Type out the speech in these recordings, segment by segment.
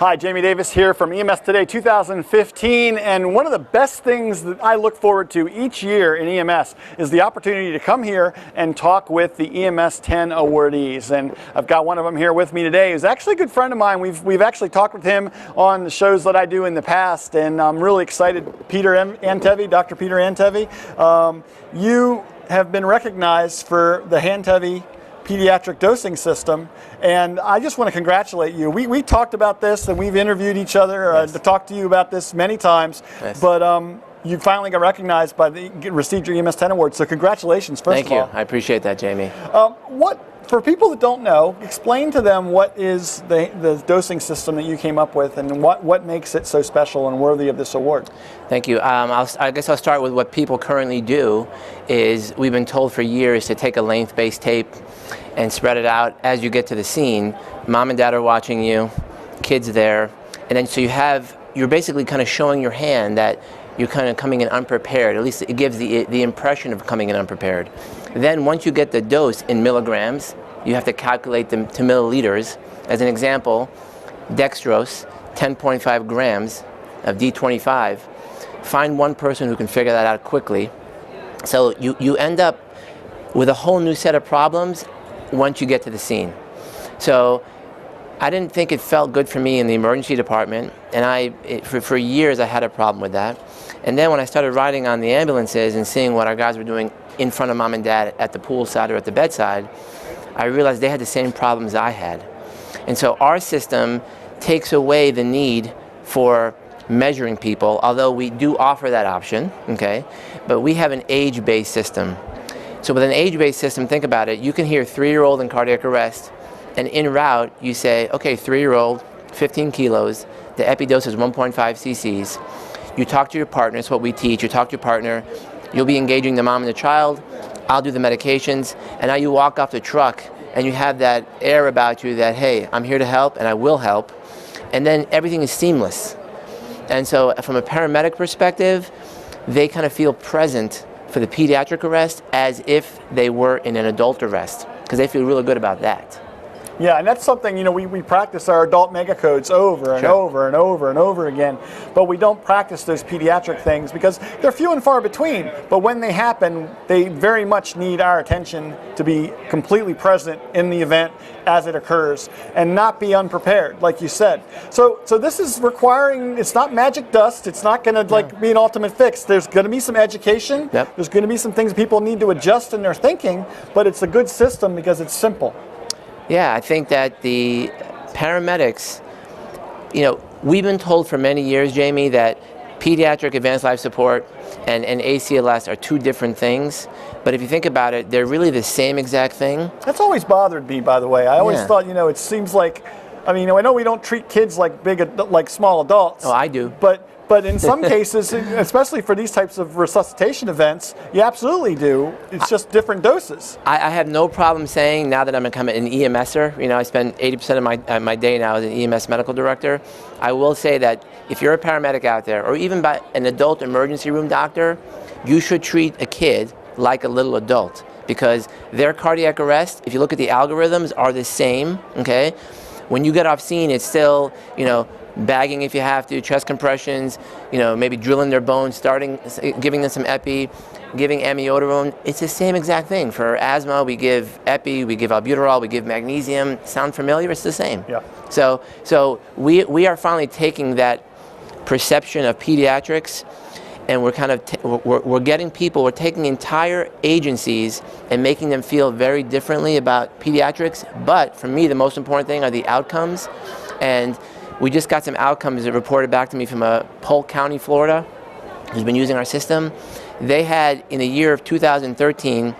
Hi, Jamie Davis here from EMS Today 2015, and one of the best things that I look forward to each year in EMS is the opportunity to come here and talk with the EMS 10 awardees. And I've got one of them here with me today who's actually a good friend of mine. We've actually talked with him on the shows that I do in the past, and I'm really excited. Antevy, Dr. Peter Antevy, you have been recognized for the Antevy pediatric dosing system, and I just want to congratulate you. We talked about this and we've interviewed each other, Yes. to talk to you about this many times, Yes. but you finally got recognized by received your EMS 10 award, so congratulations first Thank of all. you. I appreciate that, Jamie. For people that don't know, explain to them what is the dosing system that you came up with and what makes it so special and worthy of this award. Thank you. I guess I'll start with what people currently do. Is we've been told for years to take a length-based tape and spread it out as you get to the scene. Mom and dad are watching you, kids there, and then so you're basically kind of showing your hand that you're kind of coming in unprepared. At least it gives the impression of coming in unprepared. Then once you get the dose in milligrams, you have to calculate them to milliliters. As an example, dextrose, 10.5 grams of D25. Find one person who can figure that out quickly. So you end up with a whole new set of problems once you get to the scene. So I didn't think it felt good for me in the emergency department, and for years I had a problem with that. And then when I started riding on the ambulances and seeing what our guys were doing in front of mom and dad at the poolside or at the bedside, I realized they had the same problems I had. And so our system takes away the need for measuring people, although we do offer that option, okay? But we have an age-based system. So with an age-based system, think about it, you can hear 3-year-old in cardiac arrest, and en route you say, okay, 3-year-old, 15 kilos, the epidose is 1.5 cc's. You talk to your partner, it's what we teach, you talk to your partner, you'll be engaging the mom and the child, I'll do the medications, and now you walk off the truck and you have that air about you that, hey, I'm here to help and I will help, and then everything is seamless. And so from a paramedic perspective, they kind of feel present for the pediatric arrest as if they were in an adult arrest, because they feel really good about that. Yeah, and that's something, we practice our adult megacodes over and Sure. over and over and over again, but we don't practice those pediatric things because they're few and far between. But when they happen, they very much need our attention to be completely present in the event as it occurs and not be unprepared, like you said. So this is requiring, it's not magic dust, it's not going to be an ultimate fix. There's going to be some education, Yep. There's going to be some things people need to adjust in their thinking, but it's a good system because it's simple. Yeah, I think that the paramedics, we've been told for many years, Jamie, that pediatric advanced life support and ACLS are two different things. But if you think about it, they're really the same exact thing. That's always bothered me, by the way. I always thought, it seems like, I know we don't treat kids like small adults. Oh, I do. But in some cases, especially for these types of resuscitation events, you absolutely do. It's just different doses. I have no problem saying, now that I'm becoming an EMSer, I spend 80% of my day now as an EMS medical director. I will say that if you're a paramedic out there, or even by an adult emergency room doctor, you should treat a kid like a little adult, because their cardiac arrest, if you look at the algorithms, are the same, okay? When you get off scene, it's still, bagging if you have to, chest compressions, maybe drilling their bones, giving them some epi, giving amiodarone. It's the same exact thing. For asthma, we give epi, we give albuterol, we give magnesium. Sound familiar? It's the same. Yeah. So we are finally taking that perception of pediatrics, and we're kind of we're getting people, we're taking entire agencies and making them feel very differently about pediatrics. But for me, the most important thing are the outcomes. And we just got some outcomes that reported back to me from Polk County, Florida, who's been using our system. They had, in the year of 2013,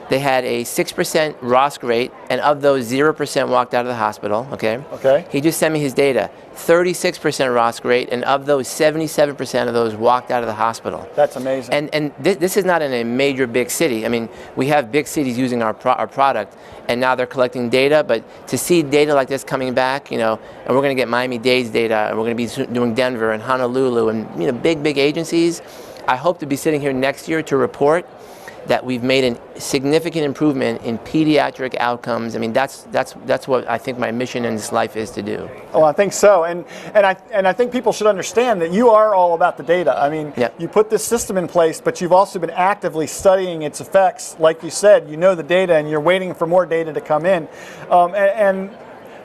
they had a 6% ROSC rate, and of those, 0% walked out of the hospital, okay? Okay. He just sent me his data. 36% ROSC rate, and of those, 77% of those walked out of the hospital. That's amazing. And this is not in a major big city. We have big cities using our product, and now they're collecting data, but to see data like this coming back, and we're going to get Miami-Dade's data, and we're going to be doing Denver and Honolulu and big agencies. I hope to be sitting here next year to report that we've made a significant improvement in pediatric outcomes. I mean, that's what I think my mission in this life is to do. Oh, I think so, and I think people should understand that you are all about the data. I mean, yep. You put this system in place, but you've also been actively studying its effects. Like you said, you know the data, and you're waiting for more data to come in. And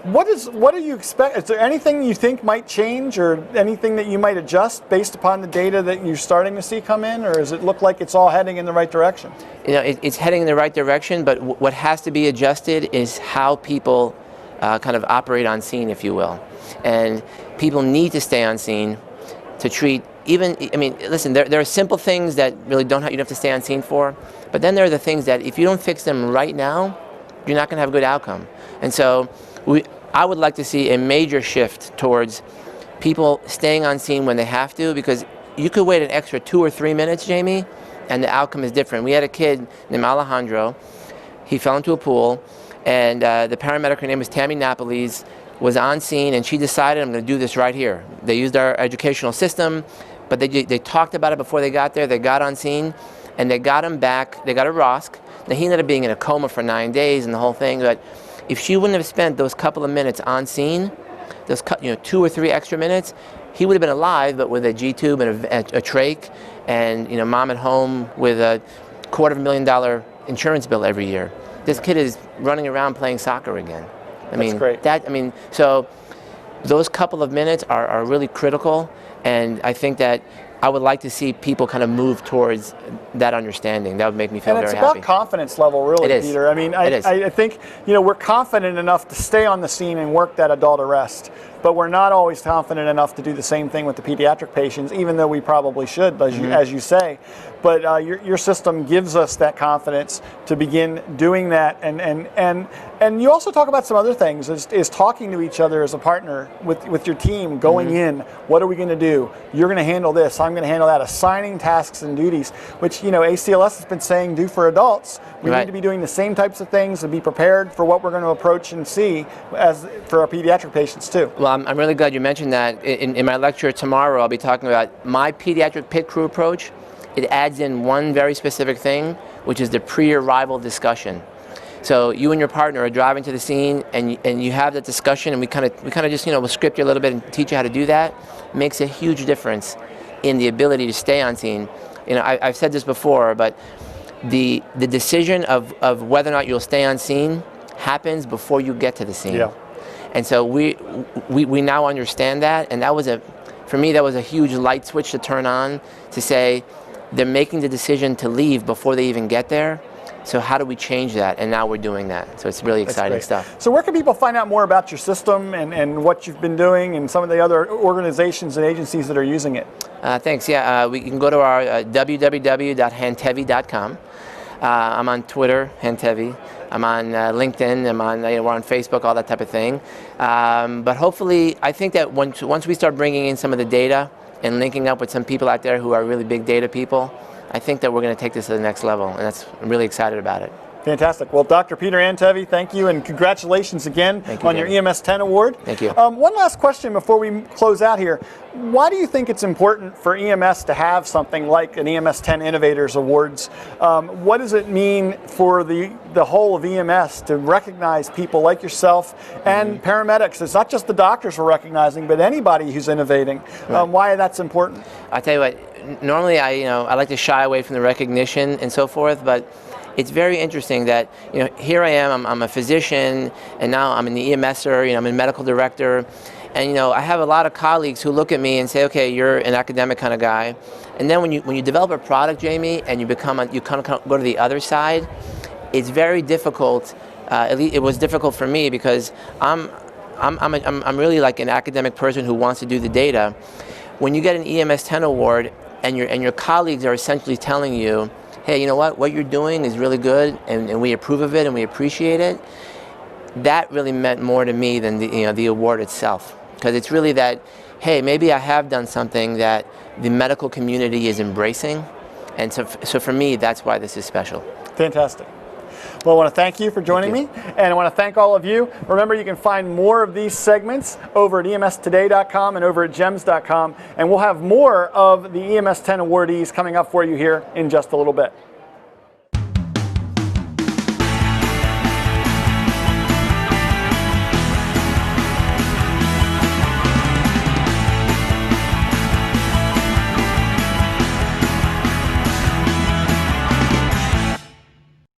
what do you expect? Is there anything you think might change, or anything that you might adjust based upon the data that you're starting to see come in, or does it look like it's all heading in the right direction? You know, it's heading in the right direction, but what has to be adjusted is how people kind of operate on scene, if you will. And people need to stay on scene to treat even, I mean, listen, there are simple things that really you don't have to stay on scene for, but then there are the things that if you don't fix them right now, you're not going to have a good outcome. And so I would like to see a major shift towards people staying on scene when they have to, because you could wait an extra 2 or 3 minutes, Jamie, and the outcome is different. We had a kid named Alejandro. He fell into a pool, and the paramedic, her name was Tammy Napoles, was on scene, and she decided, I'm going to do this right here. They used our educational system, but they talked about it before they got there. They got on scene, and they got him back. They got a ROSC. Now, he ended up being in a coma for 9 days and the whole thing, but if she wouldn't have spent those couple of minutes on scene, those 2 or 3 extra minutes, he would have been alive, but with a G-tube and a trach, and mom at home with a $250,000 insurance bill every year. This kid is running around playing soccer again. That's great. So those couple of minutes are really critical, and I think that I would like to see people kind of move towards that understanding. That would make me feel very happy. And it's about confidence level, really, it is. Peter. I mean, I think we're confident enough to stay on the scene and work that adult arrest, but we're not always confident enough to do the same thing with the pediatric patients, even though we probably should, as you say. But your system gives us that confidence to begin doing that, and you also talk about some other things. Is talking to each other as a partner with your team, going in. What are we going to do? You're going to handle this. I'm going to handle that. Assigning tasks and duties, which ACLS has been saying do for adults. We need to be doing the same types of things and be prepared for what we're going to approach and see as for our pediatric patients too. Well, I'm really glad you mentioned that. In my lecture tomorrow, I'll be talking about my pediatric pit crew approach. It adds in one very specific thing, which is the pre-arrival discussion. So you and your partner are driving to the scene, and you have that discussion, and we kind of just we'll script you a little bit and teach you how to do that. It makes a huge difference in the ability to stay on scene. I've said this before, but the decision of whether or not you'll stay on scene happens before you get to the scene. Yeah. And so we now understand that, and for me that was a huge light switch to turn on, to say they're making the decision to leave before they even get there. So how do we change that? And now we're doing that. So it's really exciting stuff. So where can people find out more about your system and what you've been doing and some of the other organizations and agencies that are using it? Thanks. Yeah, we can go to our www.antevy.com. I'm on Twitter, Antevy. I'm on LinkedIn. We're on Facebook, all that type of thing. But hopefully, I think that once we start bringing in some of the data and linking up with some people out there who are really big data people, I think that we're going to take this to the next level, and I'm really excited about it. Fantastic. Well, Dr. Peter Antevy, thank you, and congratulations again on your EMS 10 award. Thank you. One last question before we close out here. Why do you think it's important for EMS to have something like an EMS 10 Innovators Awards? What does it mean for the whole of EMS to recognize people like yourself and paramedics? It's not just the doctors we're recognizing, but anybody who's innovating. Why that's important? I'll tell you what, normally I like to shy away from the recognition and so forth, but it's very interesting that here I am, I'm a physician, and now I'm an EMSer, I'm a medical director, and I have a lot of colleagues who look at me and say, okay, you're an academic kind of guy, and then when you develop a product, Jamie, and you kind of go to the other side, it's very difficult. At least it was difficult for me, because I'm really like an academic person who wants to do the data. When you get an EMS 10 award and your colleagues are essentially telling you, hey, you know what you're doing is really good, and we approve of it and we appreciate it, that really meant more to me than the award itself. Because it's really that, hey, maybe I have done something that the medical community is embracing, and so for me, that's why this is special. Fantastic. Well, I want to thank you for joining me, and I want to thank all of you. Remember, you can find more of these segments over at emstoday.com and over at JEMS.com, and we'll have more of the EMS 10 awardees coming up for you here in just a little bit.